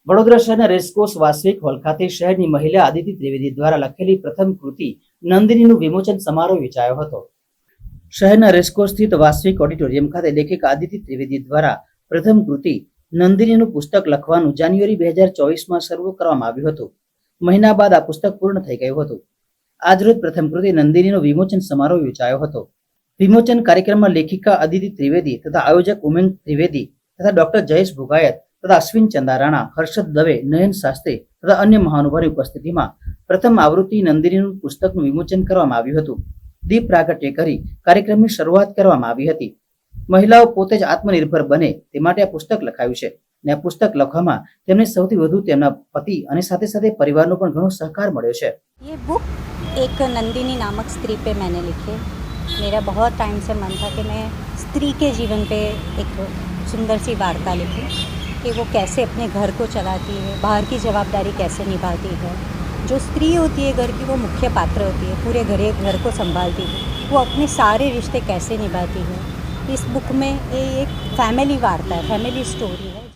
વડોદરા શહેરના racecourse વાસવિક hall ખાતે શહેરની મહિલા આદિતિ ત્રિવેદી દ્વારા લખેલી પ્રથમ કૃતિ નંદિનીનું વિમોચન સમારોહ યોજાયો હતો। શહેરના રેસકોર્સ સ્થિત વાસવિક ઓડિટોરિયમ ખાતે લેખિક આદિતિ ત્રિવેદી દ્વારા પ્રથમ કૃતિ નંદિનીનું પુસ્તક લખવાનું જાન્યુઆરી 2024માં શરૂ કરવામાં આવ્યું હતું। મહિના બાદ આ પુસ્તક પૂર્ણ થઈ ગયું હતું। આજરોજ પ્રથમ કૃતિ નંદિનીનો વિમોચન સમારોહ યોજાયો હતો। વિમોચન કાર્યક્રમમાં લેખિકા આદિતિ ત્રિવેદી તથા આયોજક ઉમેશ ત્રિવેદી તથા ડોક્ટર જયેશ ભુગાયત તથા અશ્વિન ચંદા રાણા, હર્ષદ દવે, નયન શાસ્ત્રી તથા અન્ય મહાનુભાવોની ઉપસ્થિતિમાં પ્રથમ આવૃત્તિ નંદિનીનું પુસ્તકનું વિમોચન કરવામાં આવ્યું હતું। દીપ પ્રાગટ્ય કરી કાર્યક્રમની શરૂઆત કરવામાં આવી હતી। મહિલાઓ પોતે જ આત્મનિર્ભર બને તે માટે આ પુસ્તક લખાયું છે અને આ પુસ્તક લખવામાં તેમને સૌથી વધુ તેમના પતિ અને સાથે સાથે પરિવારનો પણ ઘણો સહકાર મળ્યો છે। ये बुक एक नंदिनी नामक स्त्री पे मैंने लिखी। मेरा बहुत टाइम से मन था कि मैं स्त्री के जीवन पे एक सुंदर सी वार्ता लिखूं कि वो कैसे अपने घर को चलाती है, बाहर की जवाबदारी कैसे निभाती है। जो स्त्री होती है घर की, वो मुख्य पात्र होती है, पूरे घर को संभालती है, वो अपने सारे रिश्ते कैसे निभाती है। इस बुक में ये एक फैमिली वार्ता है, फैमिली स्टोरी है।